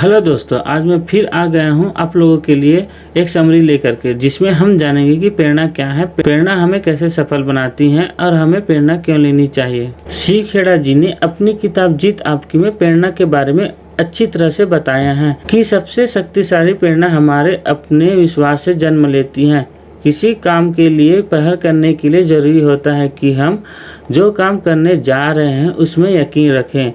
Hello दोस्तों, आज मैं फिर आ गया हूँ आप लोगों के लिए एक समरी लेकर के, जिसमें हम जानेंगे कि प्रेरणा क्या है, प्रेरणा हमें कैसे सफल बनाती है और हमें प्रेरणा क्यों लेनी चाहिए। सी खेड़ा जी ने अपनी किताब जीत आपकी में प्रेरणा के बारे में अच्छी तरह से बताया है कि सबसे शक्तिशाली प्रेरणा हमारे अपने विश्वास से जन्म लेती है। किसी काम के लिए पहल करने के लिए जरूरी होता है कि हम जो काम करने जा रहे हैं उसमें यकीन रखें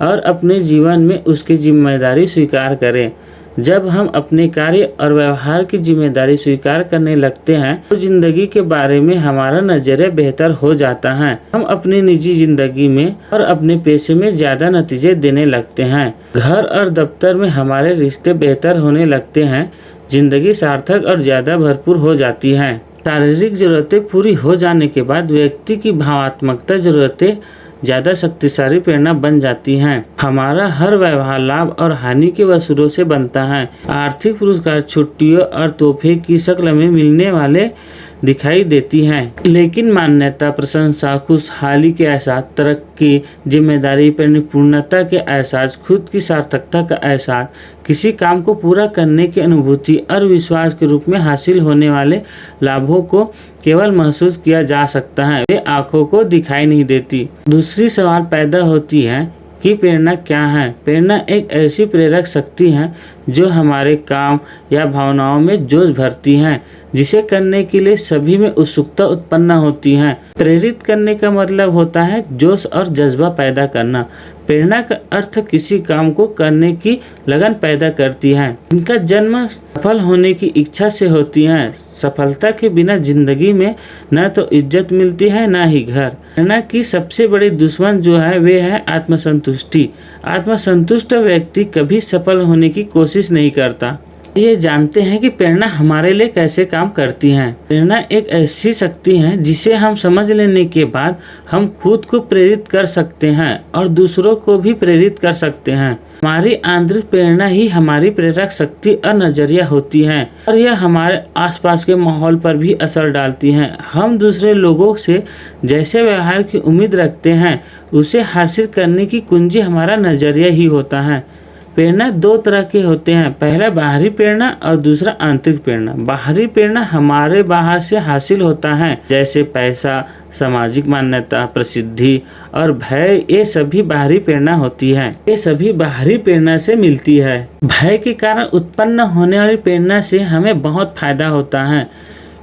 और अपने जीवन में उसकी जिम्मेदारी स्वीकार करें। जब हम अपने कार्य और व्यवहार की जिम्मेदारी स्वीकार करने लगते हैं तो जिंदगी के बारे में हमारा नजरिया बेहतर हो जाता है। हम अपनी निजी जिंदगी में और अपने पेशे में ज्यादा नतीजे देने लगते हैं। घर और दफ्तर में हमारे रिश्ते बेहतर होने लगते हैं। जिंदगी सार्थक और ज्यादा भरपूर हो जाती है। शारीरिक जरूरतें पूरी हो जाने के बाद व्यक्ति की भावनात्मक जरूरतें ज्यादा शक्तिशाली प्रेरणा बन जाती हैं। हमारा हर व्यवहार लाभ और हानि के वसूलों से बनता है। आर्थिक पुरस्कार छुट्टियों और तोहफे की शक्ल में मिलने वाले दिखाई देती हैं, लेकिन मान्यता, प्रशंसा, खुशहाली के एहसास, तरक्की, जिम्मेदारी, परिपूर्णता के एहसास, खुद की सार्थकता का एहसास, किसी काम को पूरा करने की अनुभूति और विश्वास के रूप में हासिल होने वाले लाभों को केवल महसूस किया जा सकता है, वे आंखों को दिखाई नहीं देती। दूसरी सवाल पैदा होती है कि प्रेरणा क्या है। प्रेरणा एक ऐसी प्रेरक शक्ति है जो हमारे काम या भावनाओं में जोश भरती है, जिसे करने के लिए सभी में उत्सुकता उत्पन्न होती है। प्रेरित करने का मतलब होता है जोश और जज्बा पैदा करना। प्रेरणा का अर्थ किसी काम को करने की लगन पैदा करती है। इनका जन्म सफल होने की इच्छा से होती है। सफलता के बिना जिंदगी में न तो इज्जत मिलती है न ही घर। प्रेरणा की सबसे बड़ी दुश्मन जो है वे है आत्मसंतुष्टि। आत्मसंतुष्ट व्यक्ति कभी सफल होने की कोशिश नहीं करता। ये जानते हैं कि प्रेरणा हमारे लिए कैसे काम करती है। प्रेरणा एक ऐसी शक्ति है जिसे हम समझ लेने के बाद हम खुद को प्रेरित कर सकते हैं और दूसरों को भी प्रेरित कर सकते हैं। हमारी आंतरिक प्रेरणा ही हमारी प्रेरक शक्ति और नजरिया होती है और यह हमारे आसपास के माहौल पर भी असर डालती है। हम दूसरे लोगों से जैसे व्यवहार की उम्मीद रखते हैं उसे हासिल करने की कुंजी हमारा नजरिया ही होता है। प्रेरणा दो तरह के होते हैं, पहला बाहरी प्रेरणा और दूसरा आंतरिक प्रेरणा। बाहरी प्रेरणा हमारे बाहर से हासिल होता है, जैसे पैसा, सामाजिक मान्यता, प्रसिद्धि और भय। ये सभी बाहरी प्रेरणा होती है। ये सभी बाहरी प्रेरणा से मिलती है। भय के कारण उत्पन्न होने वाली प्रेरणा से हमें बहुत फायदा होता है।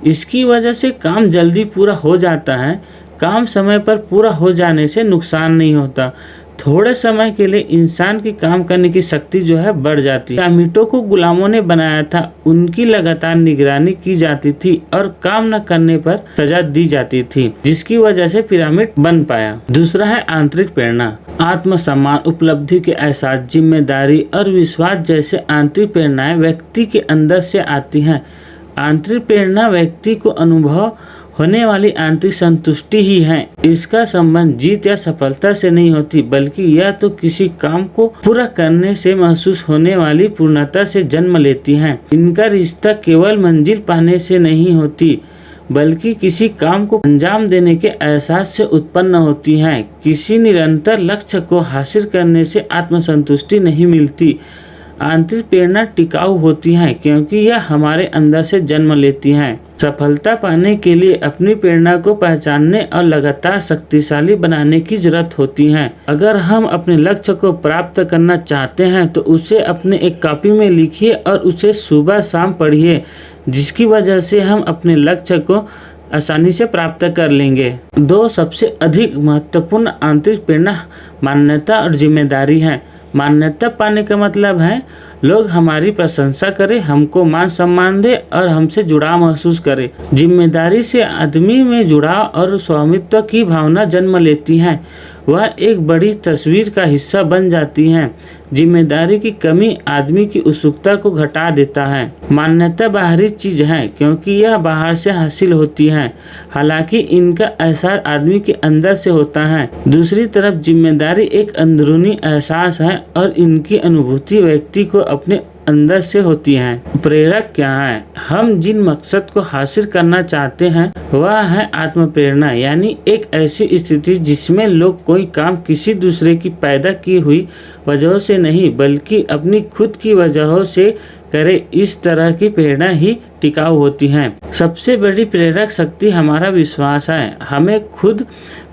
इसकी वजह से काम जल्दी पूरा हो जाता है। काम समय पर पूरा हो जाने से नुकसान नहीं होता। थोड़े समय के लिए इंसान की काम करने की शक्ति जो है बढ़ जाती है। पिरामिडों को गुलामों ने बनाया था, उनकी लगातार निगरानी की जाती थी और काम न करने पर सजा दी जाती थी, जिसकी वजह से पिरामिड बन पाया। दूसरा है आंतरिक प्रेरणा। आत्मसम्मान, उपलब्धि के एहसास, जिम्मेदारी और विश्वास जैसे आंतरिक प्रेरणाएं व्यक्ति के अंदर से आती हैं। आंतरिक प्रेरणा व्यक्ति को अनुभव होने वाली आंतरिक संतुष्टि ही है। इसका संबंध जीत या सफलता से नहीं होती, बल्कि यह तो किसी काम को पूरा करने से महसूस होने वाली पूर्णता से जन्म लेती है। इनका रिश्ता केवल मंजिल पाने से नहीं होती, बल्कि किसी काम को अंजाम देने के एहसास से उत्पन्न होती है। किसी निरंतर लक्ष्य को हासिल करने से आत्मसंतुष्टि नहीं मिलती। आंतरिक प्रेरणा टिकाऊ होती है क्योंकि यह हमारे अंदर से जन्म लेती है। सफलता पाने के लिए अपनी प्रेरणा को पहचानने और लगातार शक्तिशाली बनाने की जरूरत होती है। अगर हम अपने लक्ष्य को प्राप्त करना चाहते हैं तो उसे अपने एक कॉपी में लिखिए और उसे सुबह शाम पढ़िए, जिसकी वजह से हम अपने लक्ष्य को आसानी से प्राप्त कर लेंगे। दो सबसे अधिक महत्वपूर्ण आंतरिक प्रेरणा मान्यता और जिम्मेदारी है। मान्यता पाने का मतलब है लोग हमारी प्रशंसा करें, हमको मान सम्मान दे और हमसे जुड़ाव महसूस करे। जिम्मेदारी से आदमी में जुड़ाव और स्वामित्व की भावना जन्म लेती है। वह एक बड़ी तस्वीर का हिस्सा बन जाती है। जिम्मेदारी की कमी आदमी की उत्सुकता को घटा देता है। मान्यता बाहरी चीज है क्योंकि यह बाहर से हासिल होती है, हालांकि इनका एहसास आदमी के अंदर से होता है। दूसरी तरफ जिम्मेदारी एक अंदरूनी एहसास है और इनकी अनुभूति व्यक्ति को अपने अंदर से होती हैं। प्रेरक क्या है? हम जिन मकसद को हासिल करना चाहते हैं वह है आत्म प्रेरणा, यानी एक ऐसी स्थिति जिसमें लोग कोई काम किसी दूसरे की पैदा की हुई वजहों से नहीं बल्कि अपनी खुद की वजहों से करे। इस तरह की प्रेरणा ही टिकाऊ होती है। सबसे बड़ी प्रेरक शक्ति हमारा विश्वास है। हमें खुद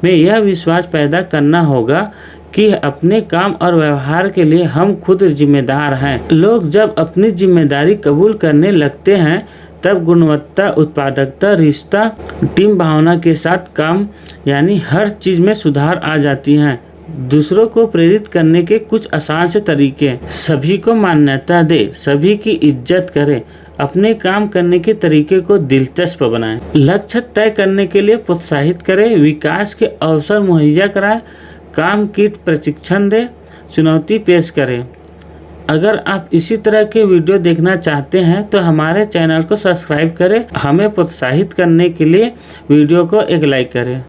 में यह विश्वास पैदा करना होगा कि अपने काम और व्यवहार के लिए हम खुद जिम्मेदार हैं। लोग जब अपनी जिम्मेदारी कबूल करने लगते हैं तब गुणवत्ता, उत्पादकता, रिश्ता, टीम भावना के साथ काम यानी हर चीज में सुधार आ जाती हैं। दूसरों को प्रेरित करने के कुछ आसान से तरीके: सभी को मान्यता दे, सभी की इज्जत करें, अपने काम करने के तरीके को दिलचस्प बनाएं, लक्ष्य तय करने के लिए प्रोत्साहित करें, विकास के अवसर मुहैया कराएं, काम किट प्रशिक्षण दें, चुनौती पेश करें। अगर आप इसी तरह के वीडियो देखना चाहते हैं तो हमारे चैनल को सब्सक्राइब करें। हमें प्रोत्साहित करने के लिए वीडियो को एक लाइक करें।